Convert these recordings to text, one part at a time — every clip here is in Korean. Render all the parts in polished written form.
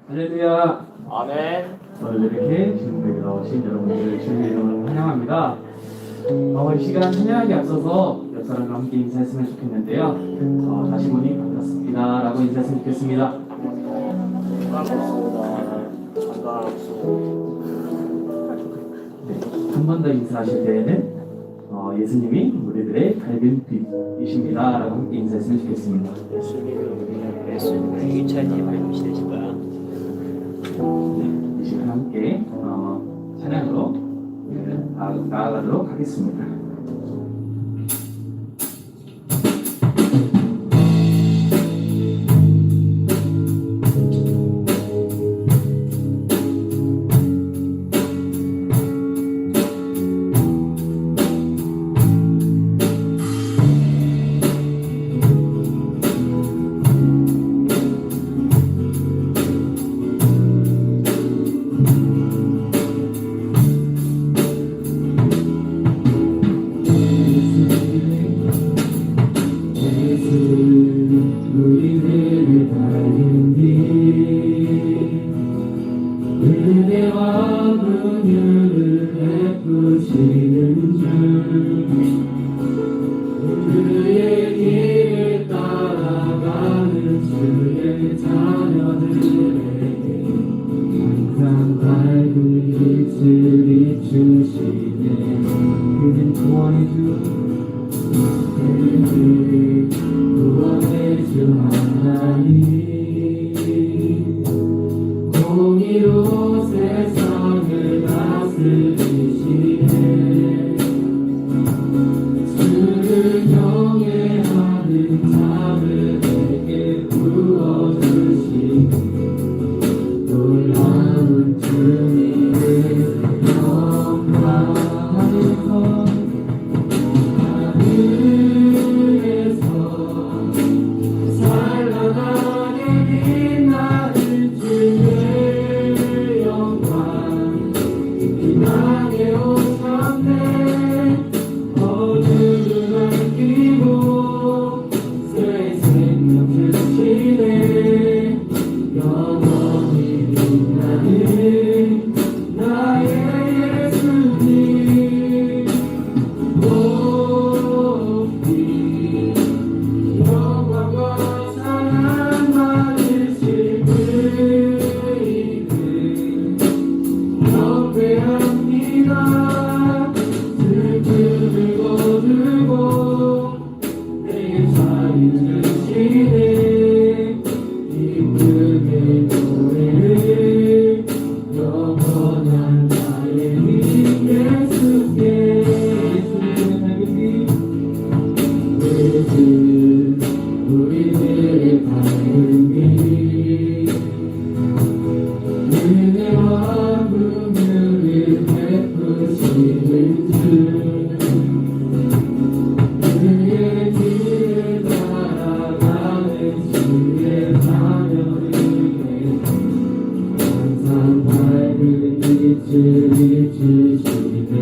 할렐루야. 아멘. 오늘 이렇게 주님께 나오신 여러분들을 주님의 이름으로 환영합니다. 이 시간 찬양하기 앞서서 옆 사람과 함께 인사했으면 좋겠는데요. 다시 보니 반갑습니다 라고 인사했으면 좋겠습니다. 반갑습니다. 한 번 더 인사하실 때에는 예수님이 우리들의 밝은 빛이십니다 라고 함께 인사했으면 좋겠습니다. 예수님은 유찬이 밝음이 되실까요? 이 시간 함께 찬양으로 나아가도록 하겠습니다. 우리들을 밝은 빛 은혜와 긍휼을 베푸시는 주 그의 길을 따라가는 주의 자녀들에게 항상 밝은 빛을 비추시네. 그는 구원의 주 구원의 주 하나님 공의로 세상을 다스리시네. 주를 경외하는 자들에게 부어주시니 놀라운 주님의 영광하면서 우리들의 밝은 빛 은혜와 긍휼을 베푸시는 주 그의 길을 따라가는 주의 자녀들에게 항상 밝은 빛을 비추시네.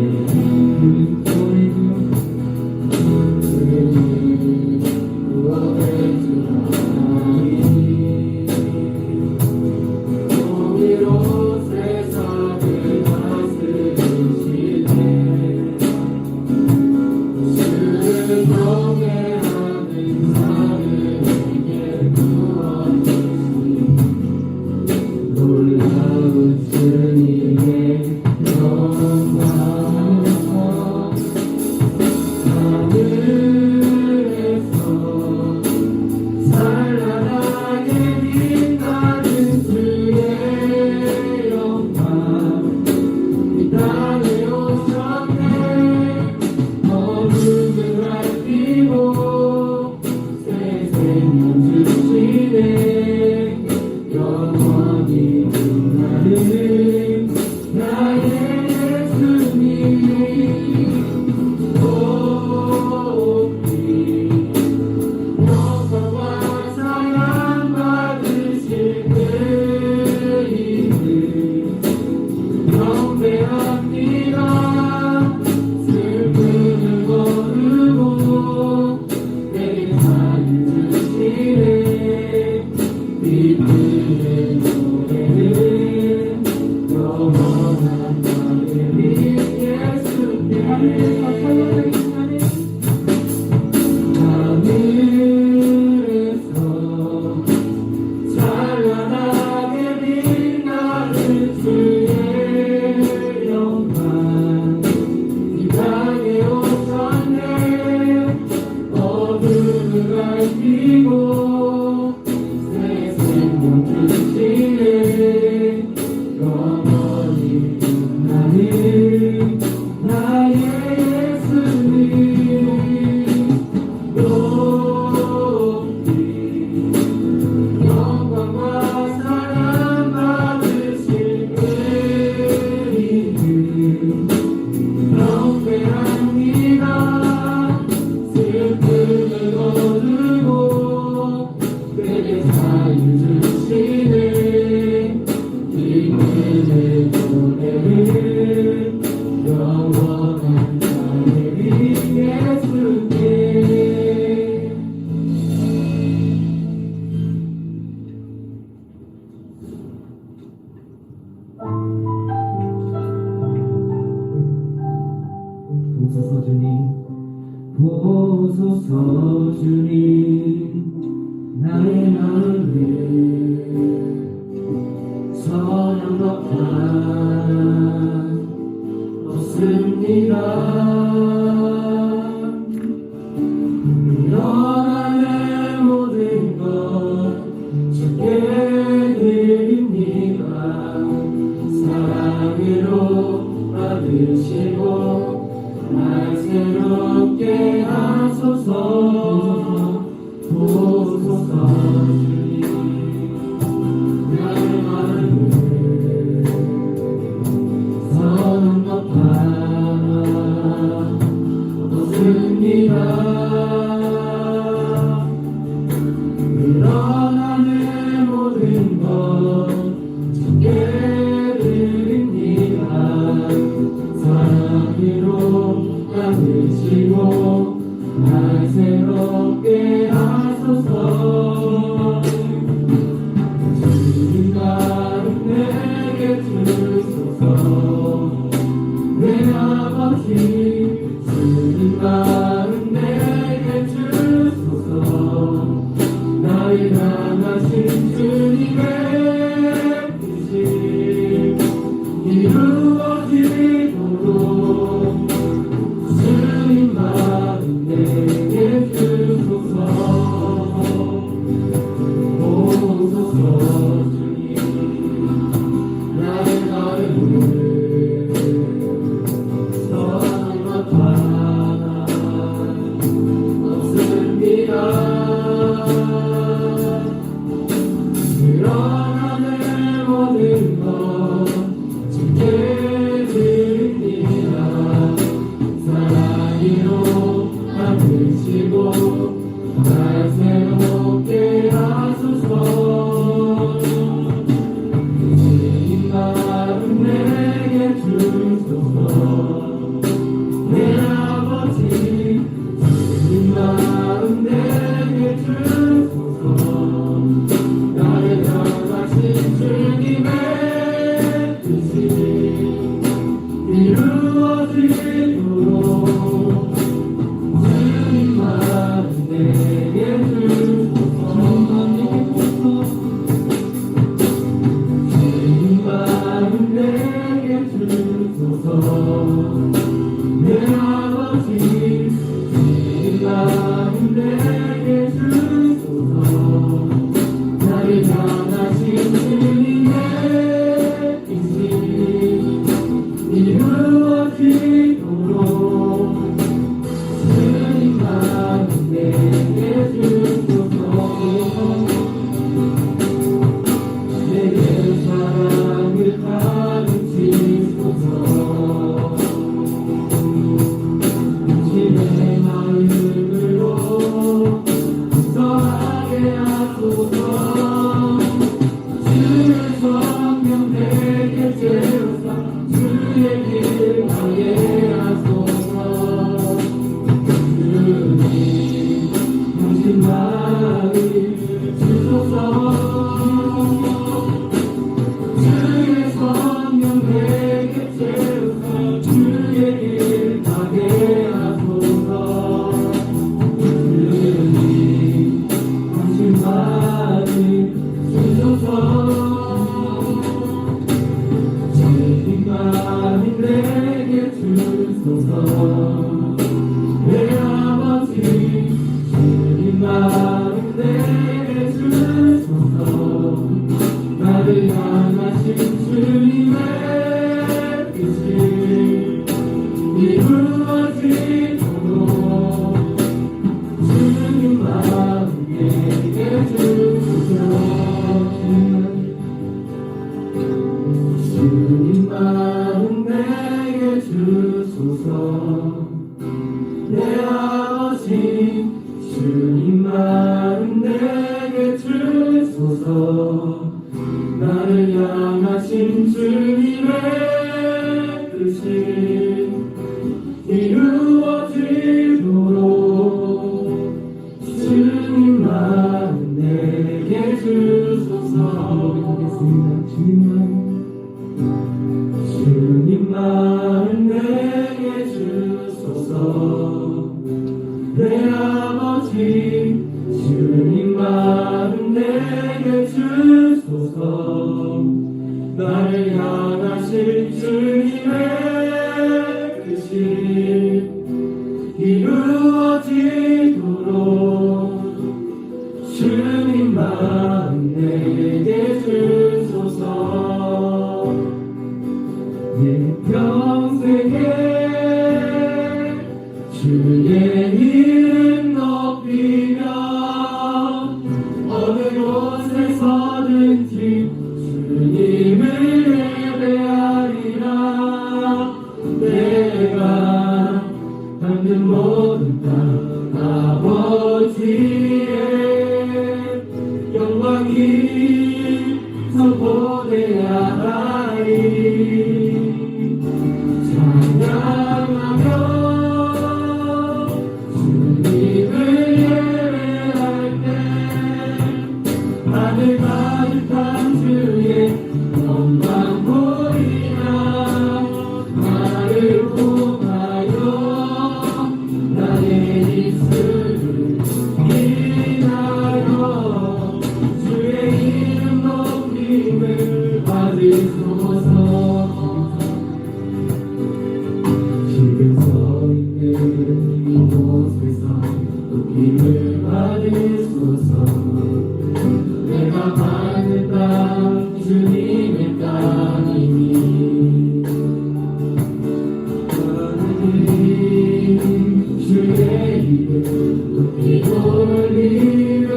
놀라운 주님의 영광에서 하늘에서 찬란하게 빛나는 주의 영광 이 땅에 오셨네. 어둠을 밝히고 새 생명 주시네. 영원히 빛나는 나의 예수님 높이 영광과 사랑 받으실 그 이름 경배합니다. 슬픔을 거르고 내게 자유 주시네. 빛을 노래를 보소서 주님 나의 마음에 선한 것만 없습니다. 일어나 내 모든 것 주께 드립니다. 사랑으로 받으시고 날 새롭게 하소서. 보소서 주님 나의 마음을 선한 것만 없습니다. 일어나 내 모든 것 주께 드립니다. 사랑으로 받으시고 날 새롭게 하소서. 주님 마음 내게 주소서. 내 아버지 주님 마음 내게 주소서. 나를 향하신 주님의 뜻이 이루어지도록 주님 마음 내게 주소서. 보소서 주님 나의 마음을 선한 것 하나 없습니다. 일어나 내 모든 것 주께 드립니다. 사랑으로 받으시고 날 새롭게 하소서. 주님 마음 내게 주소서. 내 아버지 주님 마음 내게 주소서. 나를 향하신 주님의 뜻이 이루어지도록 주님 마음 내게 주소서. 주님 마음 내게 주소서. 내 아버지 주님 마음 내게 주소서. 나를 향하신 주님의 뜻이 이루어지도록 주님 마음 내게 주소서. 내게 사랑을 가르치소서. 주님의 마음으로 선하게 하소서. 주의 성령 내게 채우사 주의 길 가게 하소서. 주님 당신 마음 주소서. 주의 성령 내게 채우사 주의 길 가게 하소서. 주님 당신 마음 주소서. 주님 마음 내게 주소서. 내 아버지 주님 마음 내게 주소서. 나를 향하신 주님의 뜻이 이루어지도록 주님 마음 내게 주소서. 주님 마음 내게 주소서. 내 아버지 주님 마음 내게 주소서. 나를 향하신 주님의 뜻이 이루어지도록 주님 마음 내게 주소서. 고백하겠습니다. 주님 마음 내게 주소서. 내 곳에서든지 주님을 예배하리라. 내가 닿는 모든 땅 아버지의 영광이 선포되야 하리. 찬양하며 주님을 예배할 때 하늘 가득한 주의 영광 보이나. 나를 통하여 나의 입술을 인하여 주의 이름 높임을 받으소서. 지금 서 있는 이곳에서 높임을 받으소서. 내가 받는 땅 주님의 땅이니 하나님 주의 이름 높이 올리며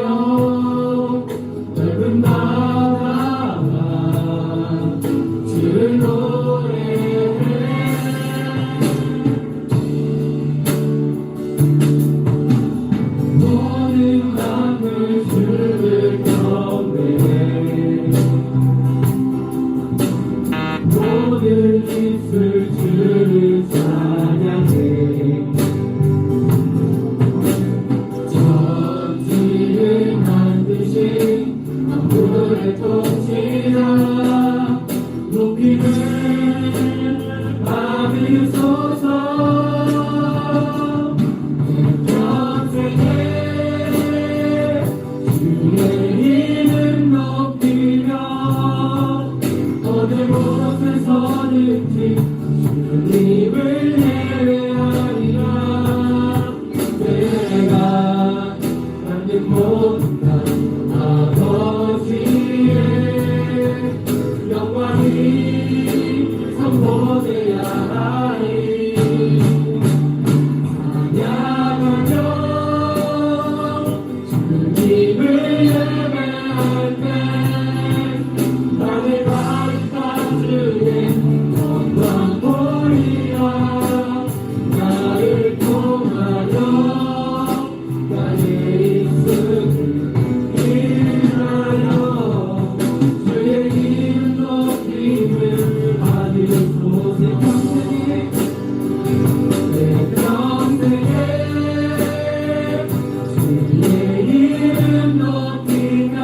넓은 바다와 주를 노래해. 모든 만물 주를 경배해. 모든 입술 주를 찬양해. 천지를 만드신 만물의 통치자 높임을 받으소서. 평생에 주의 이름 높이며 어느 곳에서든지 주님을 예배하리라. 내가 만든 모든 땅 아버지의 영광이 선포되야 하리. 찬양하며 주님을 예배할 때 하늘 가득한 주의 영광 보이라. 나를 통하여 나의 입술을 인하여 주의 이름 높임을 받으소서. 내 평생에 주의 이름 높이며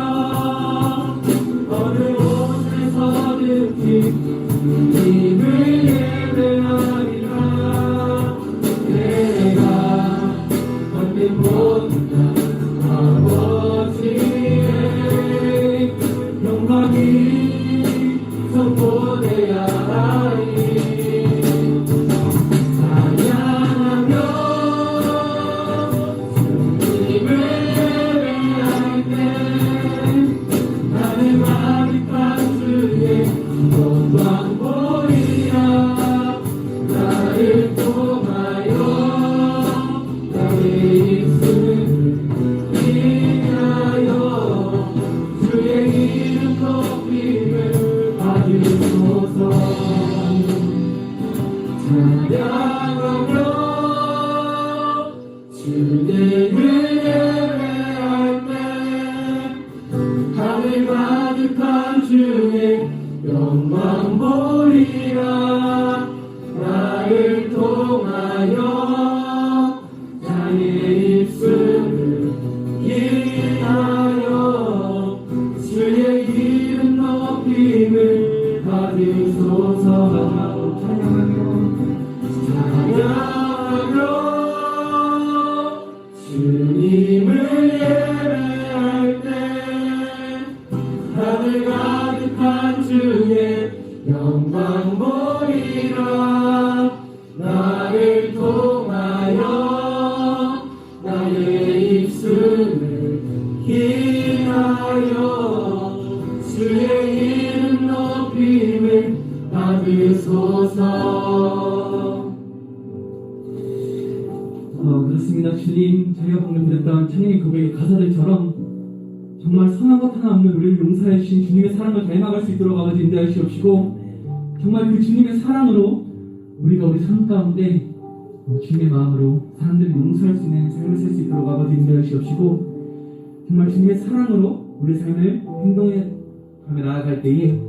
어느 곳에서든지 주님을 예배하리라. 내가 만든 모든 땅 아버지의 영광이 선포되야 하리. 찬양하며 주님을 예배할 때 하늘 가득한 주의 영광 보이라. 나를 통하여 나의 입술을 인하여 주의 이름 높임을 받으소서. 찬양하며 주님을 예배할 때 하늘 가득한 주의 영광 보이라. 나를 통하여 나의 입술을 인하여 주의 이름 높임을 받으소서. 찬양하며 주님을 예배할 때 하늘 가득한 주의 영광 보이라. 나를 통하여 나의 입술을 인하여 주의 이름 높임을 받으소서. 그렇습니다. 주님, 저희가 방금 들었던 찬양의 고백의 가사들처럼 정말 선한 것 하나 없는 우리를 용서해 주신 주님의 사랑을 닮아갈 수 있도록 아버지 인도해 주옵시고 정말 그 주님의 사랑으로 우리가 우리 삶 가운데 주님의 마음으로 사람들을 용서할 수 있는 삶을 살 수 있도록 아버지 인도해 주옵시고 정말 주님의 사랑으로 우리 삶을 행동해 가며 나아갈 때에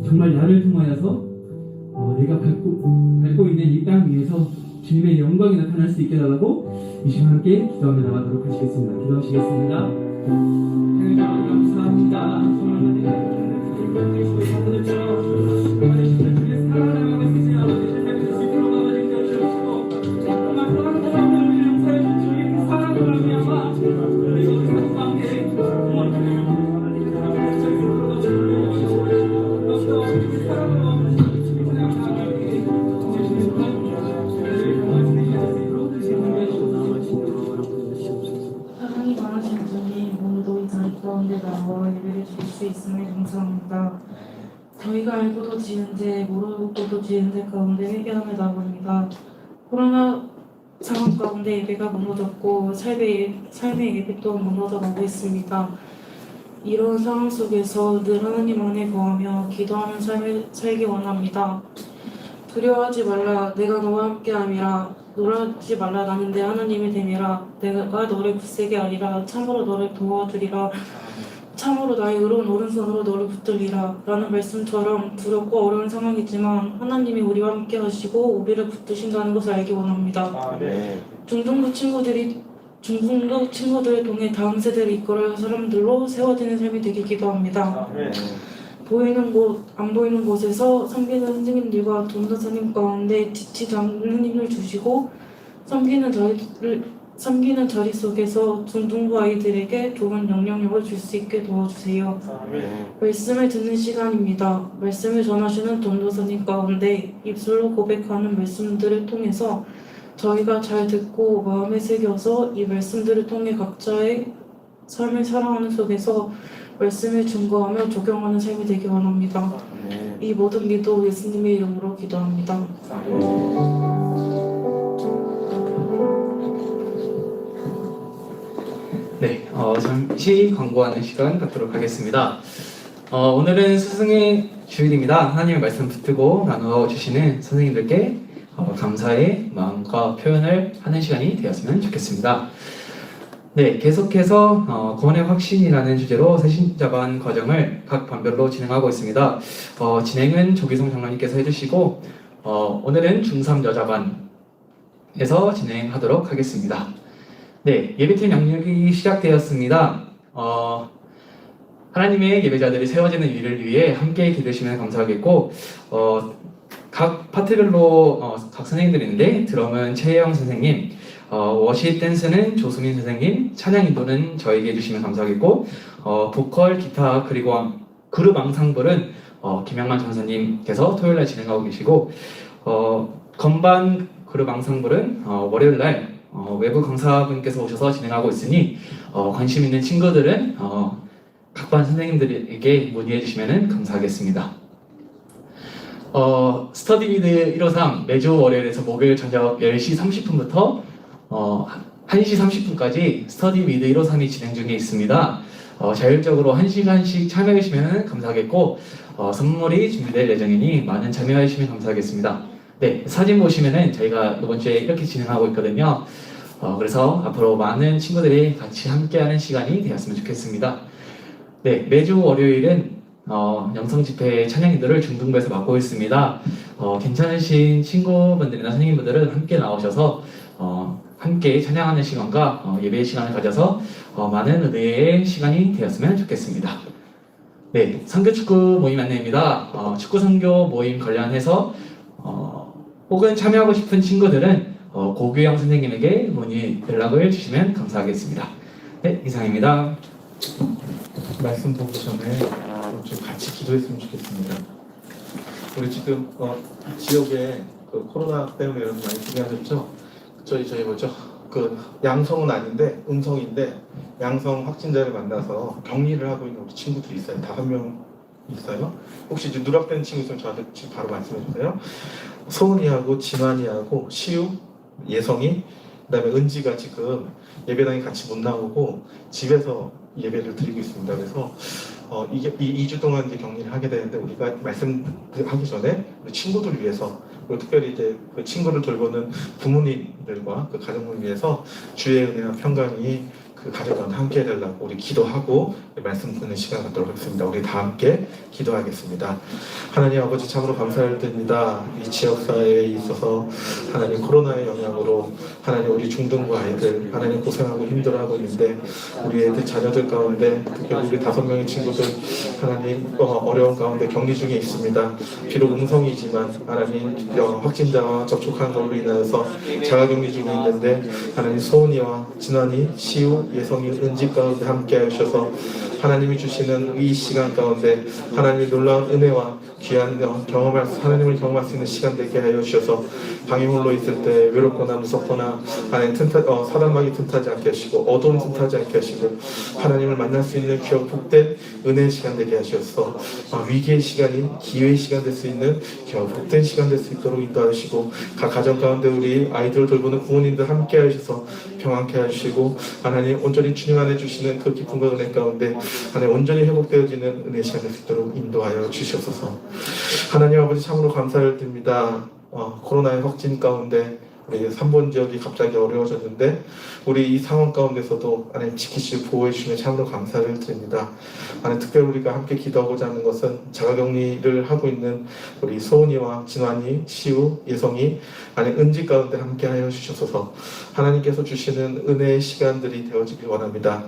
정말 나를 통하여서 내가 밟고 있는 이 땅 위에서 주님의 영광이 나타날 수 있게 달라고 이 시간 함께 기도하며 나가도록 하시겠습니다. 기도하시겠습니다. 하나님 감사합니다. 사랑이 많으신 주님, 오늘도 이 자리 가운데 나와 예배를 드릴 수 있음을 감사합니다. 저희가 알고도 지은 죄, 모르고도 지은 죄 가운데 회개하며 나갑니다. 코로나 상황 가운데 예배가 무너졌고 삶의 예배 또한 무너져가고 있습니다. 이런 상황 속에서 늘 하나님 안에 거하며 기도하는 삶을 살기 원합니다. 두려워하지 말라, 내가 너와 함께함이라. 놀라지 말라, 나는 내 하나님이 됨이라. 내가 너를 굳세게 하리라. 참으로 너를 도와주리라. 참으로 나의 의로운 오른손으로 너를 붙들리라. 라는 말씀처럼 두렵고 어려운 상황이지만 하나님이 우리와 함께 하시고 우리를 붙드신다는 것을 알기 원합니다. 중등부 친구들을 통해 다음 세대를 이끌어야 할 사람들로 세워지는 삶이 되길 기도합니다. 보이는 곳, 안 보이는 곳에서 섬기는 선생님들과 돈도사님 가운데 지치지 않는 힘을 주시고 섬기는 자리 속에서 중등부 아이들에게 좋은 영향력을 줄 수 있게 도와주세요. 말씀을 듣는 시간입니다. 말씀을 전하시는 돈도사님 가운데 입술로 고백하는 말씀들을 통해서 저희가 잘 듣고 마음에 새겨서 이 말씀들을 통해 각자의 삶을 살아가는 속에서 말씀을 증거하며 적용하는 삶이 되기 원합니다. 이 모든 기도 예수님의 이름으로 기도합니다. 네, 잠시 광고하는 시간 갖도록 하겠습니다. 오늘은 스승의 주일입니다. 하나님의 말씀 붙들고 나누어 주시는 선생님들께 감사의 마음과 표현을 하는 시간이 되었으면 좋겠습니다. 네, 계속해서 구원의 확신이라는 주제로 새신자반 과정을 각 반별로 진행하고 있습니다. 진행은 조기성 장로님께서 해주시고 오늘은 중3 여자반에서 진행하도록 하겠습니다. 네, 예배팀 양육이 시작되었습니다. 하나님의 예배자들이 세워지는 일을 위해 함께 기도하시면 감사하겠고 각 파트별로 각 선생님들이 있는데 드럼은 최혜영 선생님, 워십 댄스는 조수민 선생님, 찬양 인도는 저에게 해주시면 감사하겠고 보컬, 기타 그리고 그룹 앙상블은 김양만 전사님께서 토요일날 진행하고 계시고 건반 그룹 앙상블은 월요일날 외부 강사분께서 오셔서 진행하고 있으니 관심 있는 친구들은 각 반 선생님들에게 문의해 주시면 감사하겠습니다. 스터디 위드 153 매주 월요일에서 목요일 저녁 10시 30분부터 1시 30분까지 스터디 위드 153이 진행 중에 있습니다. 자율적으로 1시간씩 참여해 주시면 감사하겠고 선물이 준비될 예정이니 많은 참여해 주시면 감사하겠습니다. 네, 사진 보시면은 저희가 이번 주에 이렇게 진행하고 있거든요. 그래서 앞으로 많은 친구들이 같이 함께하는 시간이 되었으면 좋겠습니다. 네, 매주 월요일은 영성 집회 찬양인도를 중등부에서 맡고 있습니다. 괜찮으신 친구분들이나 선생님분들은 함께 나오셔서 함께 찬양하는 시간과 예배의 시간을 가져서 많은 은혜의 시간이 되었으면 좋겠습니다. 네, 선교 축구 모임 안내입니다. 축구 선교 모임 관련해서 혹은 참여하고 싶은 친구들은 고규영 선생님에게 문의 연락을 주시면 감사하겠습니다. 네, 이상입니다. 말씀 보기 전에 좀 같이 기도했으면 좋겠습니다. 우리 지금 지역에 그 코로나 때문에 여러분 많이 고생하셨죠? 저희 뭐죠? 그 양성은 아닌데 음성인데 양성 확진자를 만나서 격리를 하고 있는 우리 친구들이 있어요. 5명 있어요. 혹시 이제 누락된 친구 있으면 저한테 지금 바로 말씀해 주세요. 소은이하고 진환이하고 시우, 예성이, 그다음에 은지가 지금 예배당에 같이 못 나오고 집에서 예배를 드리고 있습니다. 그래서 이게 이 2주 동안 이제 격리를 하게 되는데 우리가 말씀하기 전에 우리 친구들을 위해서 그리고 특별히 이제 그 친구를 돌보는 부모님들과 그 가정을 위해서 주의 은혜와 평강이 그 가정과 함께 해달라고 우리 기도하고 말씀 듣는 시간 갖도록 하겠습니다. 우리 다 함께 기도하겠습니다. 하나님 아버지 참으로 감사를 드립니다. 이 지역사회에 있어서 하나님 코로나의 영향으로 하나님 우리 중등부 아이들 하나님 고생하고 힘들어하고 있는데 우리 애들 자녀들 가운데 특별히 우리 5명의 친구들 하나님 어려운 가운데 격리 중에 있습니다. 비록 음성이지만 하나님 확진자와 접촉한 걸로 인하여서 자가격리 중에 있는데 하나님 소은이와 진환이, 시우, 예성이, 은지 가운데 함께 하셔서 하나님이 주시는 이 시간 가운데 하나님의 놀라운 은혜와 귀한 하나님을 경험할 수 있는 시간 되게 하여 주셔서 방에 홀로 있을 때 외롭거나 무섭거나 하나님 사단막이 틈타지 않게 하시고 어두움 틈타지 않게 하시고 하나님을 만날 수 있는 귀한 복된 은혜의 시간 되게 하셔서 위기의 시간이 기회의 시간 될 수 있는 귀한 복된 시간 될 수 있도록 인도하시고 각 가정 가운데 우리 아이들을 돌보는 부모님들 함께 하셔서 평안케 하시고 하나님 온전히 주님 안에 주시는 그 기쁨과 은혜 가운데 하나님 온전히 회복되어지는 은혜의 시간 될 수 있도록 인도하여 주시옵소서. 하나님 아버지 참으로 감사를 드립니다. 코로나의 확진 가운데 우리 3번 지역이 갑자기 어려워졌는데 우리 이 상황 가운데서도 하나님 지키시고 보호해 주시면 참으로 감사를 드립니다. 하나님 특별히 우리가 함께 기도하고자 하는 것은 자가격리를 하고 있는 우리 소은이와 진환이, 시우, 예성이 하나님 은지 가운데 함께 하여 주셔서 하나님께서 주시는 은혜의 시간들이 되어지길 원합니다.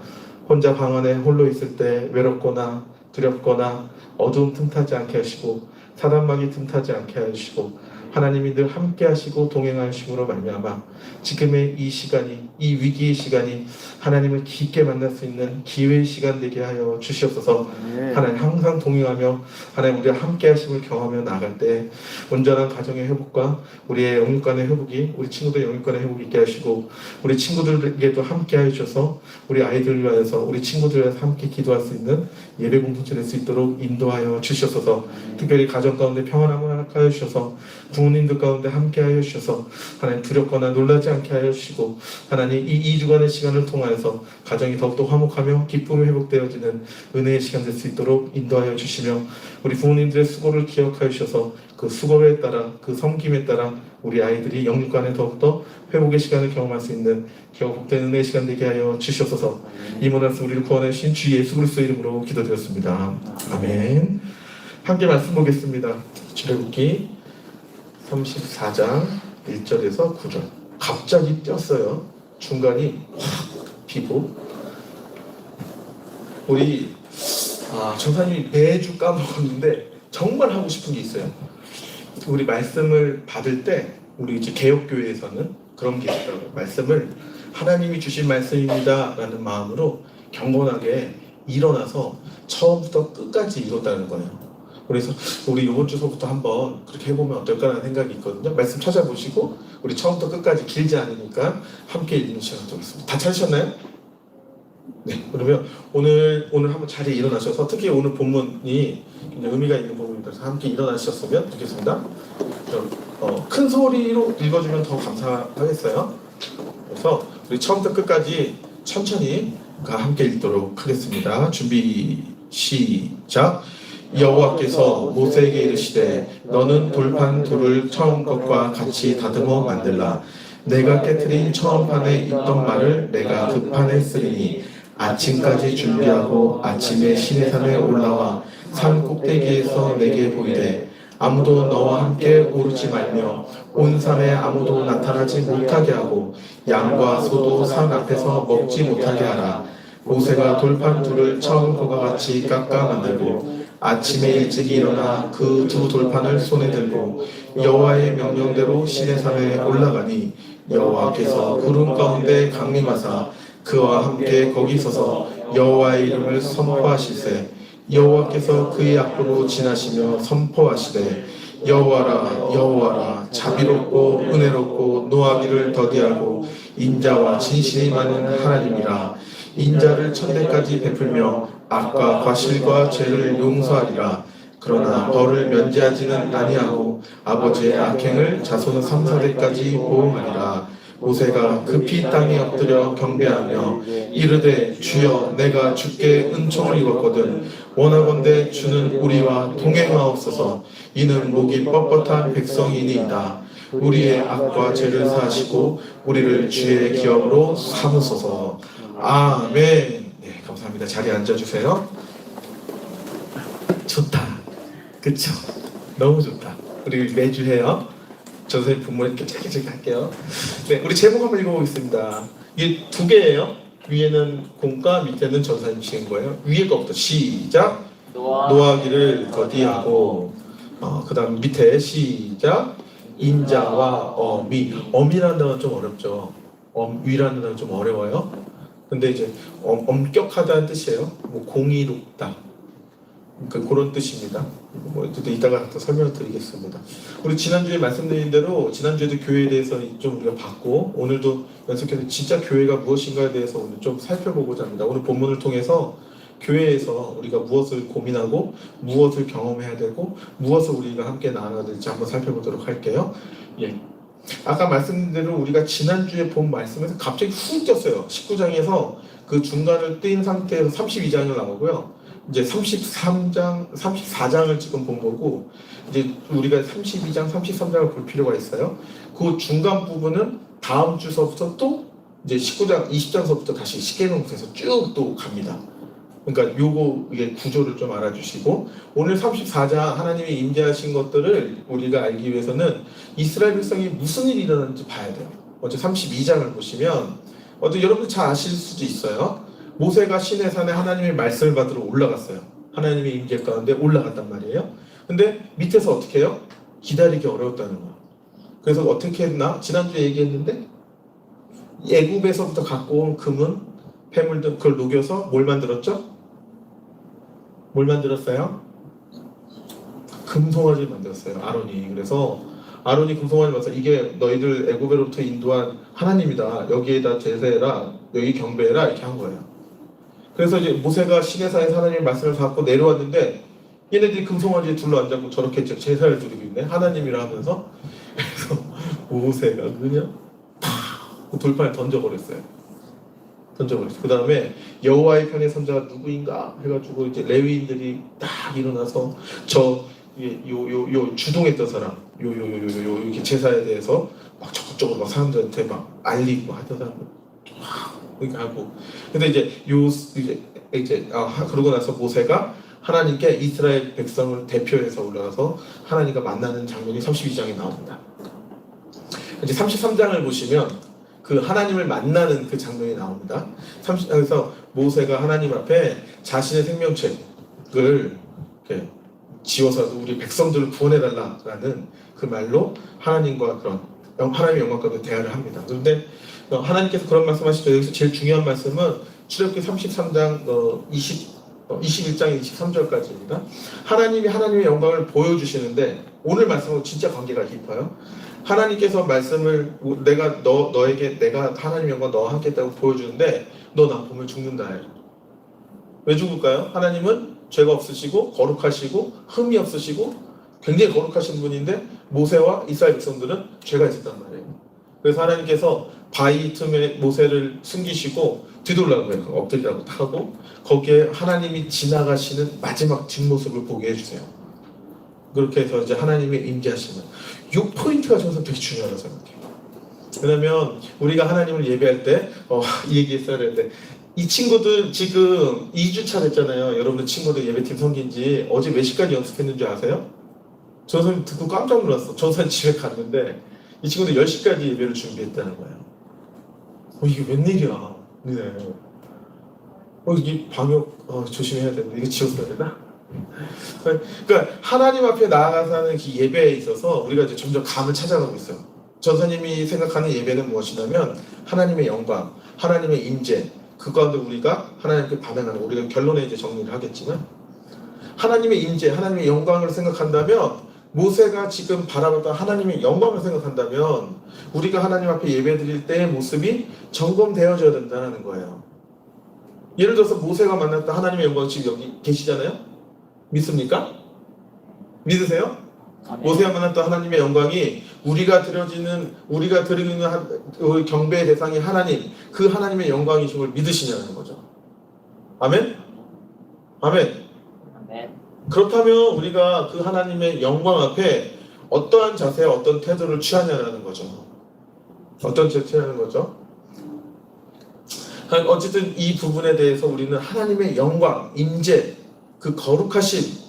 혼자 방 안에 홀로 있을 때 외롭거나 두렵거나 어두움 틈타지 않게 하시고 사단막이 틈타지 않게 하시고 하나님이 늘 함께 하시고 동행하심으로 말미암아 지금의 이 시간이 이 위기의 시간이 하나님을 깊게 만날 수 있는 기회의 시간 되게 하여 주시옵소서. 하나님 항상 동행하며 하나님 우리와 함께 하심을 경험하며 나아갈 때 온전한 가정의 회복과 우리의 영육간의 회복이 우리 친구들의 영육간의 회복이 있게 하시고 우리 친구들에게도 함께 하셔서 우리 아이들을 위하여서 우리 친구들을 위해서 함께 기도할 수 있는 예배 공동체 될 수 있도록 인도하여 주시옵소서. 특별히 가정 가운데 평안함을 허락하여 주셔서 부모님들 가운데 함께 하여 주셔서 하나님 두렵거나 놀라지 않게 하여 주시고 하나님 이 2주간의 시간을 통하여서 가정이 더욱더 화목하며 기쁨이 회복되어지는 은혜의 시간 될 수 있도록 인도하여 주시며 우리 부모님들의 수고를 기억하여 주셔서 그 수고에 따라 그 섬김에 따라 우리 아이들이 영육간에 더욱더 회복의 시간을 경험할 수 있는 복된 은혜의 시간 되게 하여 주시옵소서. 이 모든 말씀 우리를 구원해 주신 주 예수 그리스도 이름으로 기도드렸습니다. 아멘. 함께 말씀 보겠습니다. 출애굽기 34장 1절에서 9절. 갑자기 뛰었어요. 중간이 확 비고 우리 전사님이 매주 까먹었는데 정말 하고 싶은 게 있어요. 우리 말씀을 받을 때 우리 이제 개혁교회에서는 그런 게 있더라고요. 말씀을 하나님이 주신 말씀입니다 라는 마음으로 경건하게 일어나서 처음부터 끝까지 읽었다는 거예요. 그래서 우리 이번 주서부터 한번 그렇게 해보면 어떨까라는 생각이 있거든요. 말씀 찾아보시고 우리 처음부터 끝까지 길지 않으니까 함께 읽는 시간 갖도록 다 찾으셨나요? 네. 그러면 오늘 한번 자리에 일어나셔서 특히 오늘 본문이 굉장히 의미가 있는 부분이라서 함께 일어나셨으면 좋겠습니다. 큰 소리로 읽어주면 더 감사하겠어요. 그래서 우리 처음부터 끝까지 천천히 함께 읽도록 하겠습니다. 준비 시작. 여호와께서 모세에게 이르시되 너는 돌판 돌을 처음 것과 같이 다듬어 만들라. 내가 깨트린 처음 판에 있던 말을 내가 그 판에 쓰리니 아침까지 준비하고 아침에 시내산에 올라와 산 꼭대기에서 내게 보이되 아무도 너와 함께 오르지 말며 온 산에 아무도 나타나지 못하게 하고 양과 소도 산 앞에서 먹지 못하게 하라. 모세가 돌판 둘을 처음 것과 같이 깎아 만들고 아침에 일찍 일어나 그 두 돌판을 손에 들고 여호와의 명령대로 시내산에 올라가니 여호와께서 구름 가운데 강림하사 그와 함께 거기 서서 여호와의 이름을 선포하시세 여호와께서 그의 앞으로 지나시며 선포하시되 여호와라 여호와라 자비롭고 은혜롭고 노하기를 더디하고 인자와 진실이 많은 하나님이라. 인자를 천대까지 베풀며 악과 과실과 죄를 용서하리라. 그러나 벌을 면제하지는 아니하고 아버지의 악행을 자손 3, 4대까지 보응하리라. 모세가 급히 땅에 엎드려 경배하며 이르되 주여 내가 주께 은총을 입었거든 원하건대 주는 우리와 동행하옵소서. 이는 목이 뻣뻣한 백성이니이다. 우리의 악과 죄를 사하시고 우리를 주의 기업으로 삼으소서. 아멘. 네, 감사합니다. 자리에 앉아주세요. 좋다. 그쵸? 너무 좋다. 우리 매주 해요. 저 선생님 본문 이렇게 짧게 할게요. 네, 우리 제목 한번 읽어보겠습니다. 이게 두 개예요. 위에는 공과 밑에는 전사님 치는 거예요. 위에 거부터 시작. 노하기를 더디하고 그 다음 밑에 시작. 인자와 어미. 어미라는 단어는 좀 어렵죠. 위라는 단어는 좀 어려워요. 근데 이제 엄격하다는 뜻이에요. 뭐 공의롭다. 그러니까 그런 뜻입니다. 뭐 이따가 더 설명을 드리겠습니다. 우리 지난주에 말씀드린 대로 지난주에도 교회에 대해서 좀 우리가 봤고 오늘도 연속해서 진짜 교회가 무엇인가에 대해서 오늘 좀 살펴보고자 합니다. 오늘 본문을 통해서 교회에서 우리가 무엇을 고민하고 무엇을 경험해야 되고 무엇을 우리가 함께 나눠야 될지 한번 살펴보도록 할게요. 예. 아까 말씀드린 대로 우리가 지난주에 본 말씀에서 갑자기 훅 떴어요. 19장에서 그 중간을 뜬 상태에서 32장을 나오고요. 이제 33장, 34장을 지금 본 거고 이제 우리가 32장, 33장을 볼 필요가 있어요. 그 중간 부분은 다음 주서부터 또 이제 19장, 20장서부터 다시 십계명서에서 쭉 또 갑니다. 그러니까 요거 이게 구조를 좀 알아주시고 오늘 34장 하나님이 임재하신 것들을 우리가 알기 위해서는 이스라엘 백성이 무슨 일이 일어났는지 봐야 돼요. 어제 32장을 보시면 여러분들 잘 아실 수도 있어요. 모세가 시내산에 하나님의 말씀을 받으러 올라갔어요. 하나님의 임재 가운데 올라갔단 말이에요. 근데 밑에서 어떻게 해요? 기다리기 어려웠다는 거예요. 그래서 어떻게 했나? 지난주에 얘기했는데 애굽에서부터 갖고 온 금은 폐물들 그걸 녹여서 뭘 만들었죠? 뭘 만들었어요? 금송아지를 만들었어요. 아론이. 그래서 아론이 금송아지를 만들어서 이게 너희들 애굽으로부터 인도한 하나님이다. 여기에다 제사해라. 여기 경배해라. 이렇게 한 거예요. 그래서 이제 모세가 시내산에서 하나님의 말씀을 받고 내려왔는데 얘네들이 금송아지에 둘러앉아서 저렇게 제사를 드리고 있네. 하나님이라 하면서. 그래서 모세가 그냥 탁 돌판에 던져버렸어요. 그 다음에 여호와의 편의 선자가 누구인가 해가지고 이제 레위인들이 딱 일어나서 요 주동했던 사람 요 이렇게 제사에 대해서 막 적극적으로 막 사람들한테 막 알리고 하던 사람 이렇게 하고 근데 이제 그러고 나서 모세가 하나님께 이스라엘 백성을 대표해서 올라가서 하나님과 만나는 장면이 32장에 나옵니다. 이제 33장을 보시면 그 하나님을 만나는 그 장면이 나옵니다. 그래서 모세가 하나님 앞에 자신의 생명책을 지워서도 우리 백성들을 구원해달라라는 그 말로 하나님과 그런 하나님의 영광과 대화를 합니다. 그런데 하나님께서 그런 말씀하시죠. 여기서 제일 중요한 말씀은 출애굽기 33장 21장 23절까지입니다. 하나님이 하나님의 영광을 보여주시는데 오늘 말씀은 진짜 관계가 깊어요. 하나님께서 말씀을 너에게 내가 하나님의 영광 너와 함께 있다고 보여주는데 너 나 보면 죽는다. 왜 죽을까요? 하나님은 죄가 없으시고 거룩하시고 흠이 없으시고 굉장히 거룩하신 분인데 모세와 이스라엘 백성들은 죄가 있었단 말이에요. 그래서 하나님께서 바위 틈에 모세를 숨기시고 뒤돌라고 해요. 엎드리라고 하고 거기에 하나님이 지나가시는 마지막 뒷모습을 보게 해주세요. 그렇게 해서 이제 하나님의 임재하시는 이 포인트가 저는 되게 중요하다고 생각해요. 왜냐면 우리가 하나님을 예배할 때 이 얘기했어야 되는데 이 친구들 지금 2주차 됐잖아요. 여러분들 친구들 예배팀 섬긴 지 어제 몇 시까지 연습했는 줄 아세요? 저 선생님 듣고 깜짝 놀랐어. 저 선생님 집에 갔는데 이 친구들 10시까지 예배를 준비했다는 거예요. 이게 웬일이야. 네. 이게 방역 조심해야 되는데 이거 지웠어야 되나? 그러니까 하나님 앞에 나아가서 하는 그 예배에 있어서 우리가 이제 점점 감을 찾아가고 있어요. 전사님이 생각하는 예배는 무엇이냐면 하나님의 영광, 하나님의 임재 그 가운데 우리가 하나님께 반응하는 우리가 결론에 이제 정리를 하겠지만 하나님의 임재, 하나님의 영광을 생각한다면 모세가 지금 바라봤던 하나님의 영광을 생각한다면 우리가 하나님 앞에 예배드릴 때의 모습이 점검되어져야 된다는 거예요. 예를 들어서 모세가 만났던 하나님의 영광 지금 여기 계시잖아요? 믿습니까? 믿으세요? 모세가 만났던 하나님의 영광이 우리가 드리는 우리 경배의 대상이 하나님, 그 하나님의 영광이심을 믿으시냐는 거죠. 아멘? 아멘. 아멘. 그렇다면 우리가 그 하나님의 영광 앞에 어떠한 자세와 어떤 태도를 취하냐는 거죠. 어떤 태도를 취하는 거죠. 어쨌든 이 부분에 대해서 우리는 하나님의 영광, 임재, 그 거룩하심,